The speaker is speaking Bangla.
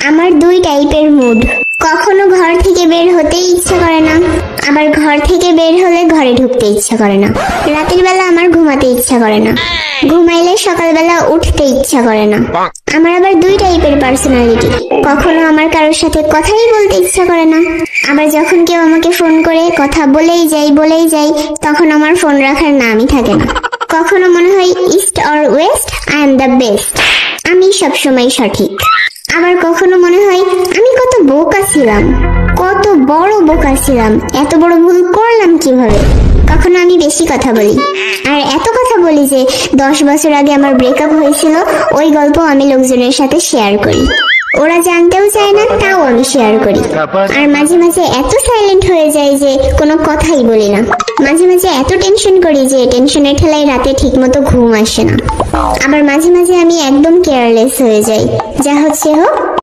আমার দুই টাইপের মুড। কখনো ঘর থেকে বের হতেই ইচ্ছা করে না, আবার ঘর থেকে বের হলে ঘরে ঢুকতে ইচ্ছা করে না। রাতের বেলা আমার ঘুমাতে ইচ্ছা করে না, ঘুমাইলে সকালবেলা উঠতে ইচ্ছা করে না। আমার আবার দুই টাইপের পার্সোনালিটি। কখনো আমার কারোর সাথে কথাই বলতে ইচ্ছা করে না, আবার যখন কেউ আমাকে ফোন করে কথা বলেই যাই তখন আমার ফোন রাখার নামই থাকে না। কখনো মনে হয় east or West, I am the best, আমি সবসময় সঠিক। আবার কখনো মনে হয় আমি কত বোকা ছিলাম, কত বড় বোকা ছিলাম, এত বড় ভুল করলাম কিভাবে। কখনো আমি বেশি কথা বলি, আর এত কথা বলি যে 10 বছর আগে আমার ব্রেকআপ হয়েছিল ওই গল্প আমি লোকজনের সাথে শেয়ার করি। ওরা জানতেও চায় না, তাও আমি শেয়ার করি। আর মাঝে মাঝে এত সাইলেন্ট হয়ে যায় যে কোনো কথাই বলি না। মাঝে মাঝে এত টেনশন করি যে টেনশনের ঠেলায় রাতে ঠিক মতো ঘুম আসে না। আবার মাঝে মাঝে আমি একদম কেয়ারলেস হয়ে যাই, যা হচ্ছে হোক।